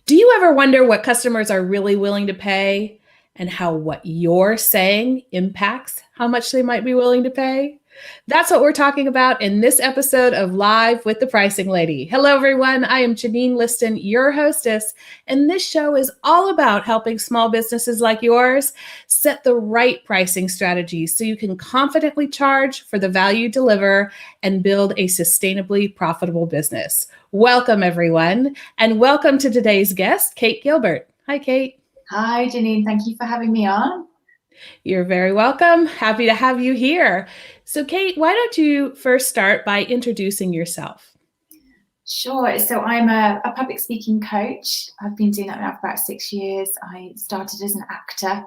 Do you ever wonder what customers are really willing to pay and how what you're saying impacts how much they might be willing to pay? That's what we're talking about in this episode of Live with the Pricing Lady. Hello, everyone. I am Janine Liston, your hostess, and this show is all about helping small businesses like yours set the right pricing strategies so you can confidently charge for the value you deliver and build a sustainably profitable business. Welcome, everyone, and welcome to today's guest, Kate Gilbert. Hi, Kate. Hi, Janine. Thank you for having me on. You're very welcome. Happy to have you here. So, Kate, why don't you first start by introducing yourself? Sure. So I'm a public speaking coach. I've been doing that now for about 6 years. I started as an actor,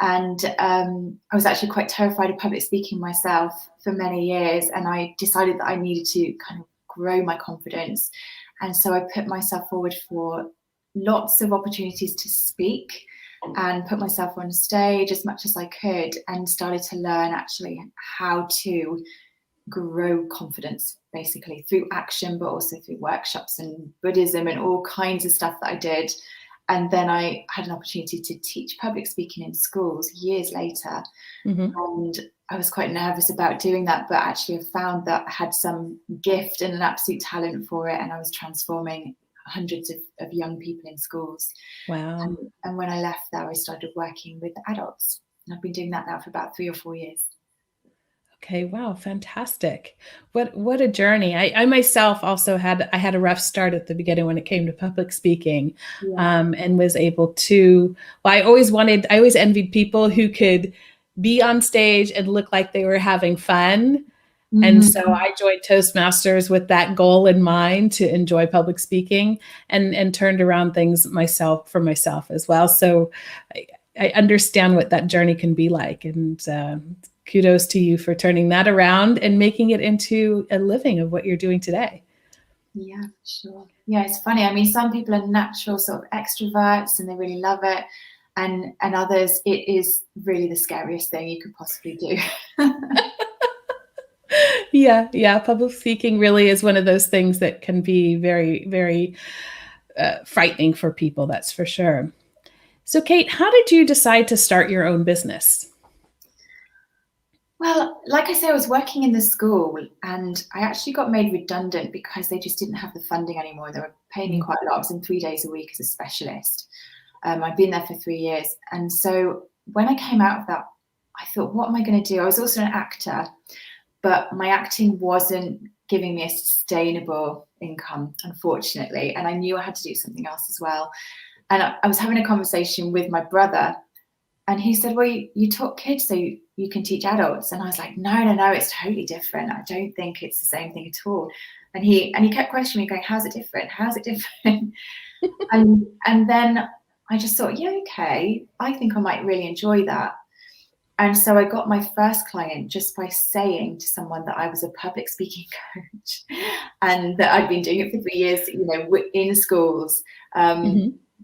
and I was actually quite terrified of public speaking myself for many years. And I decided that I needed to kind of grow my confidence. And so I put myself forward for lots of opportunities to speak and put myself on stage as much as I could, and started to learn actually how to grow confidence, basically through action, but also through workshops and Buddhism and all kinds of stuff that I did. And then I had an opportunity to teach public speaking in schools years later. And I was quite nervous about doing that, but actually I found that I had some gift and an absolute talent for it, and I was transforming hundreds of young people in schools. Wow. And when I left there, I started working with adults. And I've been doing that now for about 3 or 4 years. Okay. Wow. Fantastic. What a journey. I myself also had a rough start at the beginning when it came to public speaking, and was able to, well, I always envied people who could be on stage and look like they were having fun. And so I joined Toastmasters with that goal in mind, to enjoy public speaking, and turned around things for myself as well. So I understand what that journey can be like. And kudos to you for turning that around and making it into a living of what you're doing today. Yeah, sure. Yeah, it's funny. I mean, some people are natural sort of extroverts and they really love it. And others, it is really the scariest thing you could possibly do. Yeah. Public speaking really is one of those things that can be very, very frightening for people. That's for sure. So, Kate, how did you decide to start your own business? Well, like I say, I was working in the school, and I actually got made redundant because they just didn't have the funding anymore. They were paying me quite a lot. I was in 3 days a week as a specialist. I'd been there for 3 years. And so when I came out of that, I thought, what am I going to do? I was also an actor, but my acting wasn't giving me a sustainable income, unfortunately. And I knew I had to do something else as well. And I was having a conversation with my brother, and he said, well, you taught kids, so you can teach adults. And I was like, no, it's totally different. I don't think it's the same thing at all. And he kept questioning me, going, how's it different? How's it different? and then I just thought, yeah, okay, I think I might really enjoy that. And so I got my first client just by saying to someone that I was a public speaking coach, and that I'd been doing it for 3 years, in schools.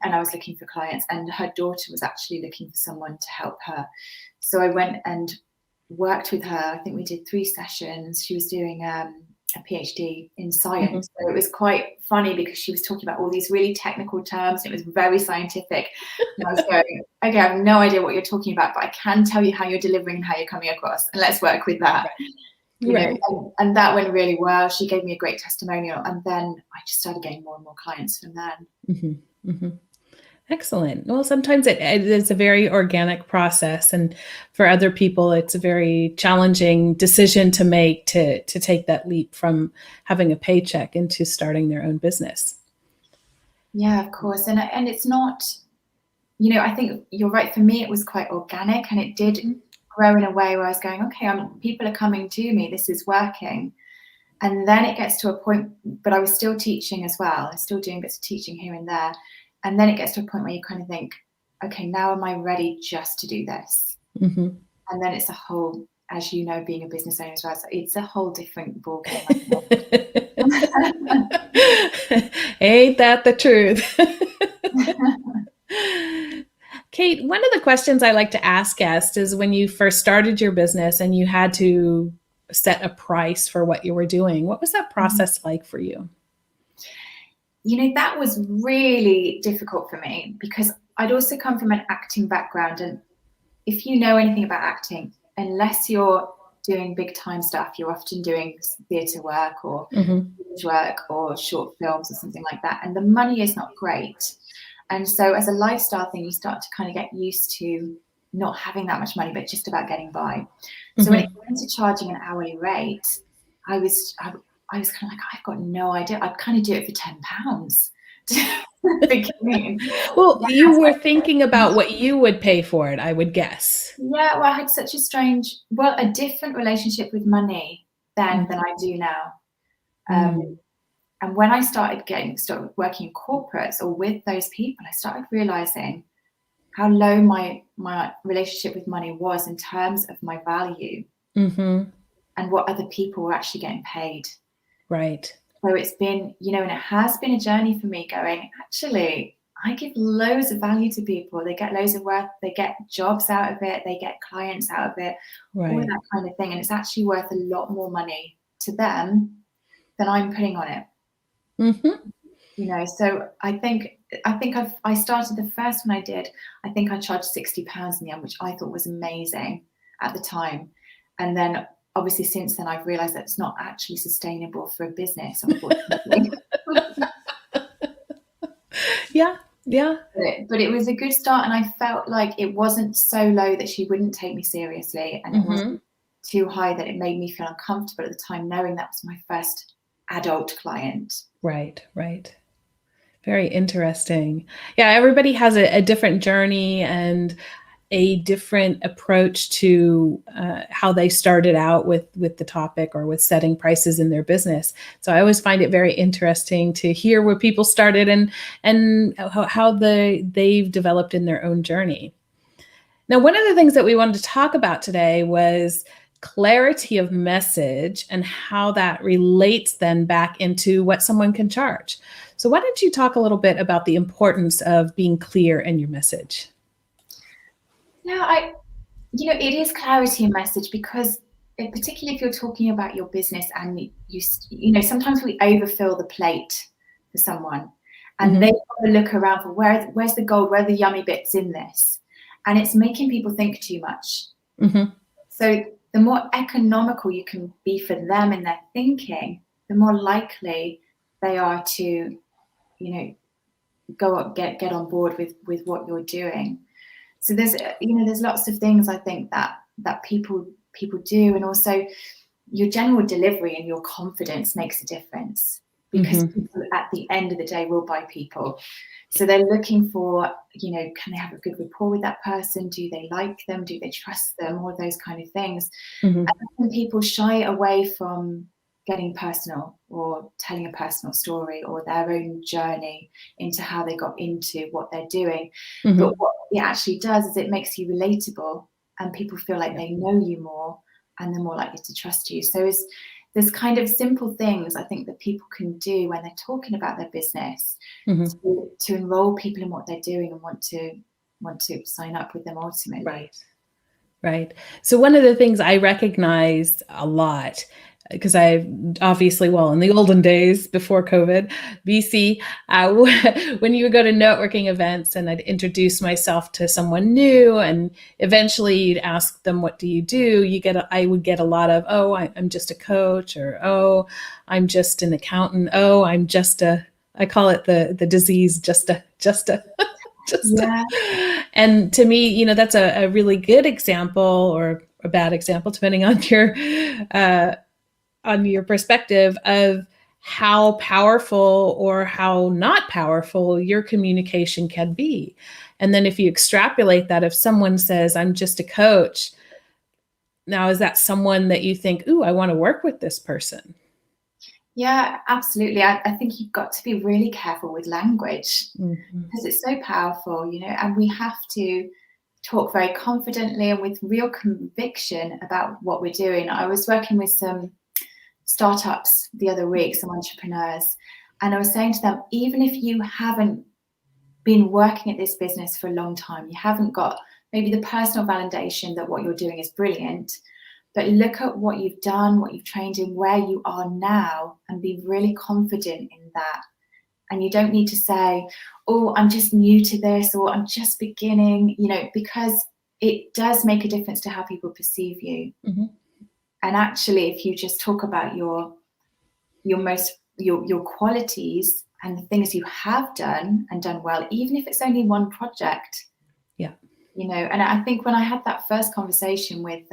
And I was looking for clients, and her daughter was actually looking for someone to help her. So I went and worked with her. I think we did 3 sessions. She was doing a PhD in science. So it was quite funny because she was talking about all these really technical terms. And it was very scientific. And I was going, okay, I have no idea what you're talking about, but I can tell you how you're delivering and how you're coming across. And let's work with that. Right. And that went really well. She gave me a great testimonial. And then I just started getting more and more clients from then. Excellent. Well, sometimes it is a very organic process, and for other people, it's a very challenging decision to make, to take that leap from having a paycheck into starting their own business. Yeah, of course. And it's not, I think you're right. For me, it was quite organic, and it did grow in a way where I was going, okay, people are coming to me. This is working. And then it gets to a point, but I was still teaching as well. I was still doing bits of teaching here and there. And then it gets to a point where you kind of think, okay, now am I ready just to do this? And then it's a whole, as you know, being a business owner as well, so it's a whole different ballgame. Ain't that the truth? Kate, one of the questions I like to ask guests is, when you first started your business and you had to set a price for what you were doing, what was that process like for you? that was really difficult for me because I'd also come from an acting background. And if you know anything about acting, unless you're doing big time stuff, you're often doing theatre work or work or short films or something like that. And the money is not great. And so as a lifestyle thing, you start to kind of get used to not having that much money, but just about getting by. So when it came to charging an hourly rate, I was kind of like, I've got no idea. I'd kind of do it for £10. Well, you were thinking about what you would pay for it, I would guess. Yeah, well, I had such a different relationship with money than I do now. And when I started working in corporates or with those people, I started realizing how low my relationship with money was in terms of my value and what other people were actually getting paid. Right. So it's been, and it has been a journey for me going, actually, I give loads of value to people. They get loads of work. They get jobs out of it. They get clients out of it, all that kind of thing. And it's actually worth a lot more money to them than I'm putting on it. So I think I started the first one I did. I think I charged £60 in the end, which I thought was amazing at the time. And then obviously since then I've realized that it's not actually sustainable for a business, unfortunately. Yeah. But it was a good start, and I felt like it wasn't so low that she wouldn't take me seriously, and it wasn't too high that it made me feel uncomfortable at the time, knowing that was my first adult client. Right. Very interesting. Yeah, everybody has a different journey and a different approach to how they started out with the topic or with setting prices in their business. So I always find it very interesting to hear where people started and how they've developed in their own journey. Now, one of the things that we wanted to talk about today was clarity of message and how that relates then back into what someone can charge. So why don't you talk a little bit about the importance of being clear in your message? Yeah, it is clarity in message, because particularly if you're talking about your business and you sometimes we overfill the plate for someone and they want to look around for where's the gold, where are the yummy bits in this? And it's making people think too much. So the more economical you can be for them in their thinking, the more likely they are to, get on board with what you're doing. So there's lots of things I think that people do, and also your general delivery and your confidence makes a difference, because people at the end of the day will buy people. So they're looking for, can they have a good rapport with that person? Do they like them? Do they trust them? All those kind of things. And people shy away from getting personal or telling a personal story or their own journey into how they got into what they're doing. But what it actually does is it makes you relatable, and people feel like they know you more and they're more likely to trust you. So there's kind of simple things I think that people can do when they're talking about their business to enroll people in what they're doing and want to sign up with them ultimately. Right. So one of the things I recognize a lot, because I obviously, in the olden days before COVID, BC, when you would go to networking events and I'd introduce myself to someone new, and eventually you'd ask them, what do you do? I would get a lot of, oh, I'm just a coach, or, oh, I'm just an accountant. Oh, I'm just I call it the disease, just a. And to me, that's a really good example, or a bad example, depending on your perspective of how powerful or how not powerful your communication can be. And then if you extrapolate that, if someone says, I'm just a coach, now is that someone that you think, ooh, I want to work with this person? Yeah, absolutely. I think you've got to be really careful with language, because it's so powerful, and we have to talk very confidently and with real conviction about what we're doing. I was working with some startups the other week, some entrepreneurs, and I was saying to them, even if you haven't been working at this business for a long time, you haven't got maybe the personal validation that what you're doing is brilliant, but look at what you've done, what you've trained in, where you are now, and be really confident in that. And you don't need to say, oh, I'm just new to this, or I'm just beginning, because it does make a difference to how people perceive you. Mm-hmm. And actually, if you just talk about your qualities and the things you have done and done well, even if it's only one project, yeah, and I think when I had that first conversation with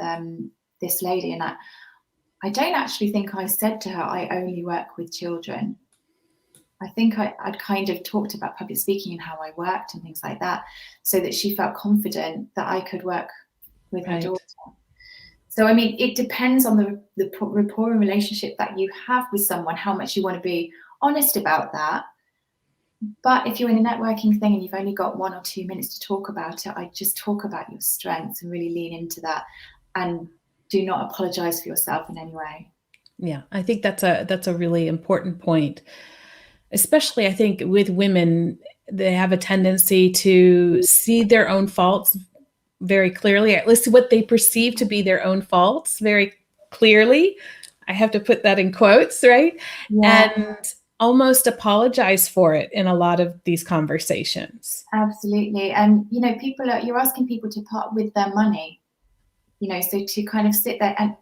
this lady, and I don't actually think I said to her, I only work with children. I think I'd kind of talked about public speaking and how I worked and things like that, so that she felt confident that I could work with her daughter. So, I mean, it depends on the rapport and relationship that you have with someone, how much you want to be honest about that. But if you're in a networking thing and you've only got 1 or 2 minutes to talk about it, I just talk about your strengths and really lean into that, and do not apologize for yourself in any way. Yeah, I think that's a really important point. Especially, I think with women, they have a tendency to see their own faults very clearly, at least what they perceive to be their own faults very clearly. I have to put that in quotes, right? Yeah. And almost apologize for it in a lot of these conversations. Absolutely. And, you're asking people to part with their money, so to kind of sit there and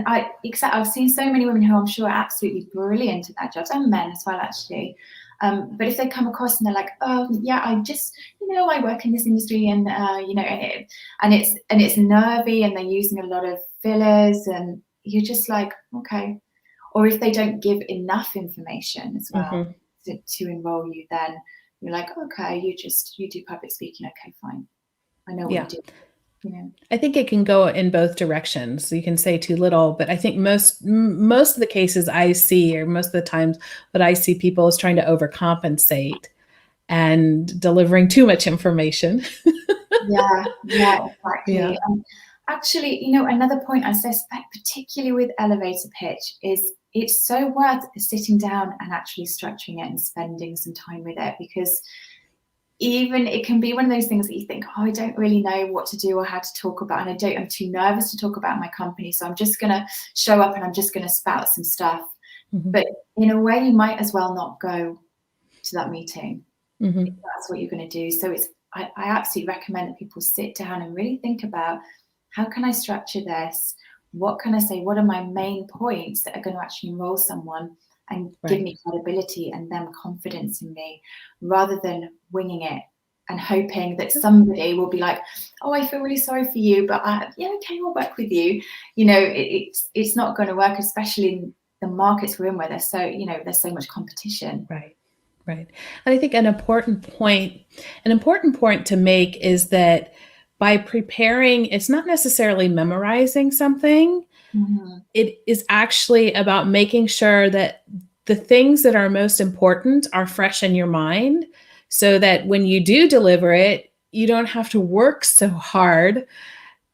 I've seen so many women who I'm sure are absolutely brilliant at that job, and men as well, actually. But if they come across and they're like, oh yeah, I just, I work in this industry, and and it's nervy, and they're using a lot of fillers, and you're just like, okay. Or if they don't give enough information as well, mm-hmm. to enroll you, then you're like, okay, you do public speaking, okay, fine, I know what you do. I think it can go in both directions. You can say too little, but I think most of the cases I see, or most of the times what I see people is trying to overcompensate and delivering too much information. Yeah, exactly. Yeah. Actually, another point I suspect, particularly with elevator pitch, is it's so worth sitting down and actually structuring it and spending some time with it, because even it can be one of those things that you think, oh, I don't really know what to do or how to talk about, and I'm too nervous to talk about my company, so I'm just going to show up and I'm just going to spout some stuff. Mm-hmm. But in a way, you might as well not go to that meeting, mm-hmm. if that's what you're going to do. So I absolutely recommend that people sit down and really think about, how can I structure this? What can I say? What are my main points that are going to actually enroll someone and give me credibility and them confidence in me, rather than winging it and hoping that somebody will be like, oh, I feel really sorry for you, but okay, I'll work with you. It's not going to work, especially in the markets we're in, where there's so much competition. Right. And I think an important point to make is that by preparing, it's not necessarily memorizing something. Mm-hmm. It is actually about making sure that the things that are most important are fresh in your mind, so that when you do deliver it, you don't have to work so hard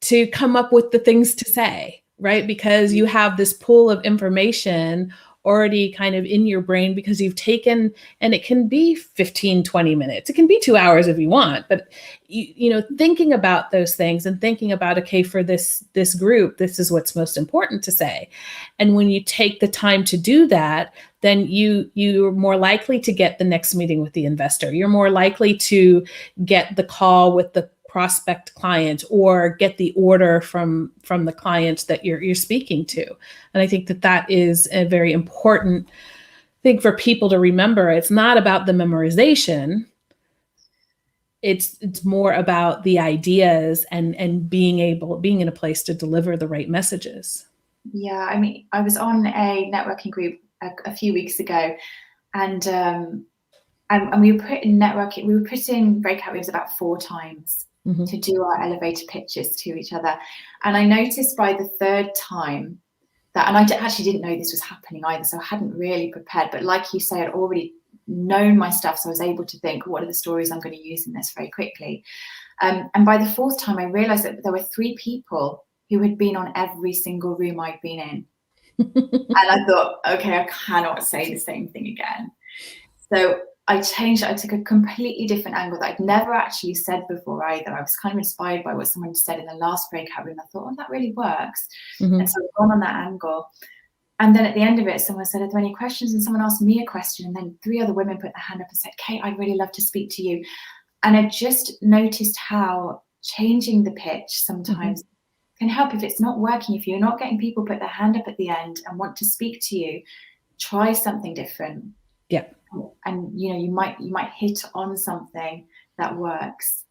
to come up with the things to say, right? Because you have this pool of information already kind of in your brain, because you've taken, and it can be 15, 20 minutes. It can be 2 hours if you want, but thinking about those things and thinking about, okay, for this group, this is what's most important to say. And when you take the time to do that, then you're more likely to get the next meeting with the investor. You're more likely to get the call with the prospect client, or get the order from the clients that you're speaking to. And I think that is a very important thing for people to remember. It's not about the memorization. It's more about the ideas and being in a place to deliver the right messages. Yeah, I mean, I was on a networking group a few weeks ago, and we were put in networking. We were put in breakout rooms about 4 times. Mm-hmm. to do our elevator pitches to each other. And I noticed by the 3rd time that, and I actually didn't know this was happening either, so I hadn't really prepared, but like you say, I'd already known my stuff, so I was able to think, what are the stories I'm going to use in this very quickly. And by the 4th time, I realized that there were 3 people who had been on every single room I'd been in. And I thought, okay, I cannot say the same thing again. So I changed it. I took a completely different angle that I'd never actually said before either. I was kind of inspired by what someone said in the last breakout room. I thought, oh, that really works. Mm-hmm. And so I've gone on that angle. And then at the end of it, someone said, are there any questions? And someone asked me a question. And then 3 other women put their hand up and said, Kate, I'd really love to speak to you. And I just noticed how changing the pitch sometimes can help. If it's not working, if you're not getting people put their hand up at the end and want to speak to you, try something different. Yeah. And you might hit on something that works.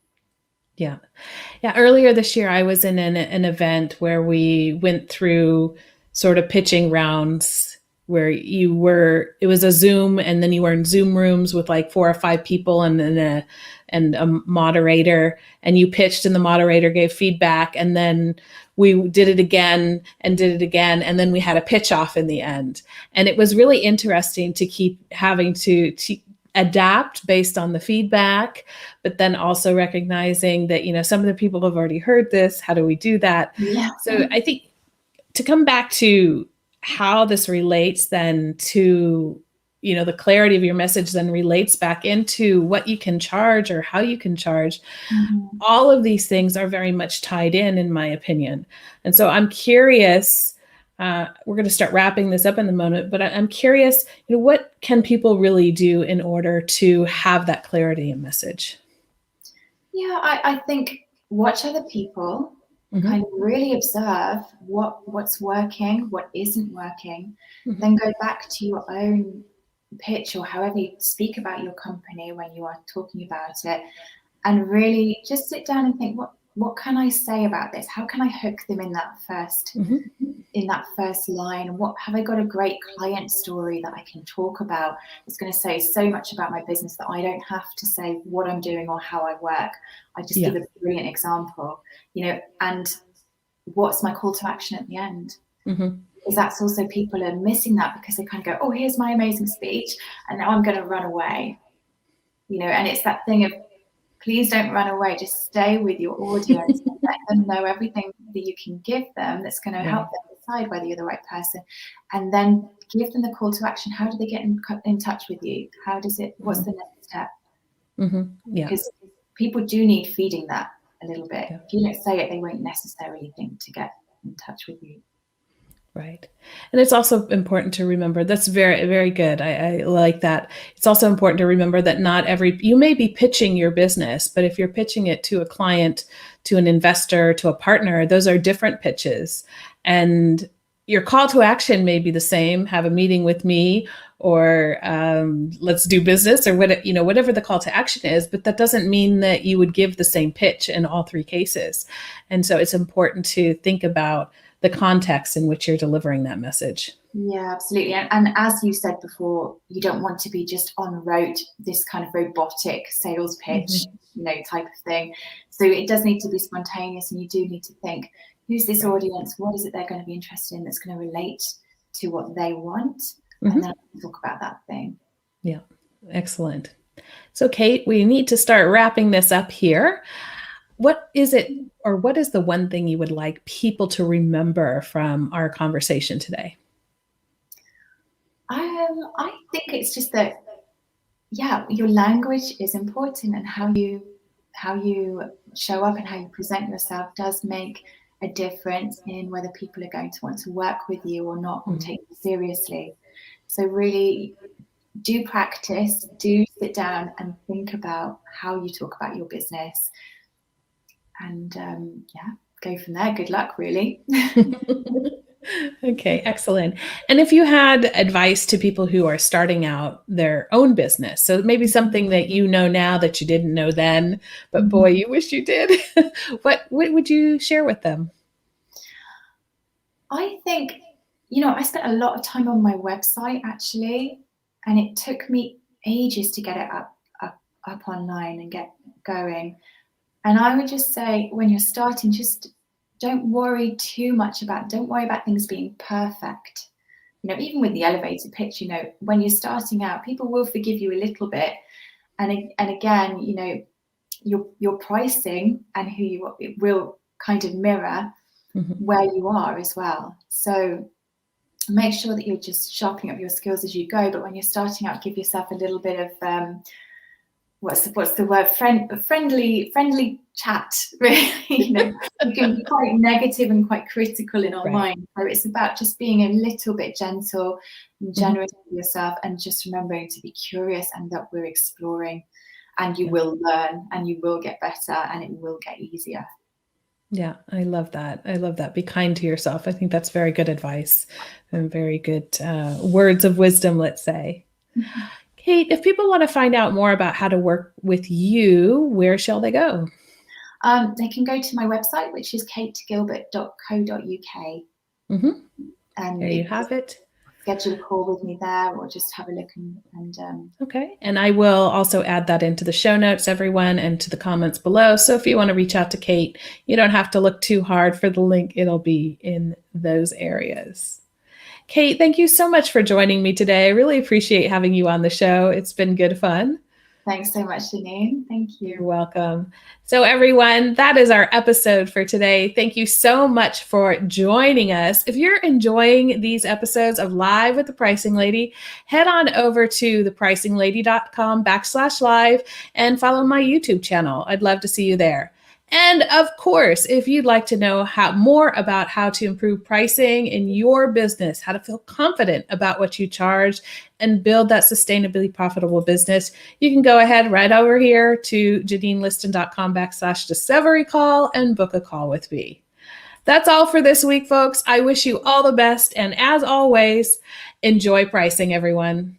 Yeah. Earlier this year, I was in an event where we went through sort of pitching rounds where it was a Zoom, and then you were in Zoom rooms with like 4 or 5 people and then a moderator, and you pitched and the moderator gave feedback, and then we did it again, and then we had a pitch off in the end. And it was really interesting to keep having to adapt based on the feedback, but then also recognizing that, some of the people have already heard this. How do we do that? Yeah. So I think to come back to how this relates then to, the clarity of your message then relates back into what you can charge or how you can charge. All of these things are very much tied in my opinion. And so I'm curious, we're going to start wrapping this up in a moment, but I'm curious, what can people really do in order to have that clarity in message? Yeah, I think watch other people, kind of really observe what's working, what isn't working, then go back to your own pitch or however you speak about your company when you are talking about it, and really just sit down and think, what can I say about this? How can I hook them in that first line? What have I got a great client story that I can talk about? It's going to say so much about my business that I don't have to say what I'm doing or how I work. I just give a brilliant example, and what's my call to action at the end? Is that's also people are missing that because they kind of go, oh, here's my amazing speech, and now I'm going to run away, and it's that thing of, please don't run away. Just stay with your audience and let them know everything that you can give them that's going to help them decide whether you're the right person. And then give them the call to action. How do they get in touch with you? What's the next step? Because people do need feeding that a little bit. If you don't say it, they won't necessarily think to get in touch with you. Right. And it's also important to remember, that's very, very good. I like that. It's also important to remember that you may be pitching your business, but if you're pitching it to a client, to an investor, to a partner, those are different pitches. And your call to action may be the same, have a meeting with me, or let's do business, or whatever the call to action is, but that doesn't mean that you would give the same pitch in all 3 cases. And so it's important to think about the context in which you're delivering that message. Yeah, absolutely. And as you said before, you don't want to be just en route, this kind of robotic sales pitch, type of thing. So it does need to be spontaneous, and you do need to think, who's this audience? What is it they're going to be interested in that's going to relate to what they want? And then talk about that thing. Yeah, excellent. So Kate, we need to start wrapping this up here. What is it, or what is the one thing you would like people to remember from our conversation today? I think it's just that, your language is important, and how you show up and how you present yourself does make a difference in whether people are going to want to work with you or not, or take you seriously. So really do practice, do sit down and think about how you talk about your business. And go from there. Good luck, really. Okay, excellent. And if you had advice to people who are starting out their own business, so maybe something that you know now that you didn't know then, but boy, you wish you did, what would you share with them? I think, I spent a lot of time on my website actually, and it took me ages to get it up online and get going. And I would just say, when you're starting, just don't worry about things being perfect. Even with the elevator pitch, when you're starting out, people will forgive you a little bit. And again, your pricing and who you will kind of mirror where you are as well. So make sure that you're just sharpening up your skills as you go. But when you're starting out, give yourself a little bit of what's the word, friendly chat, really. You know, we can be quite negative and quite critical in our mind. So it's about just being a little bit gentle and generous with yourself, and just remembering to be curious and that we're exploring, and you will learn and you will get better and it will get easier. Yeah, I love that. I love that. Be kind to yourself. I think that's very good advice and very good words of wisdom, let's say. Kate, if people want to find out more about how to work with you, where shall they go? They can go to my website, which is kategilbert.co.uk. And there you have it. Schedule a call with me there, or just have a look okay. And I will also add that into the show notes, everyone, and to the comments below. So if you want to reach out to Kate, you don't have to look too hard for the link. It'll be in those areas. Kate, thank you so much for joining me today. I really appreciate having you on the show. It's been good fun. Thanks so much, Janine. Thank you. You're welcome. So everyone, that is our episode for today. Thank you so much for joining us. If you're enjoying these episodes of Live with the Pricing Lady, head on over to thepricinglady.com/live and follow my YouTube channel. I'd love to see you there. And of course, if you'd like to know more about how to improve pricing in your business, how to feel confident about what you charge and build that sustainably profitable business, you can go ahead right over here to janineliston.com/discovery call and book a call with me. That's all for this week, folks. I wish you all the best. And as always, enjoy pricing, everyone.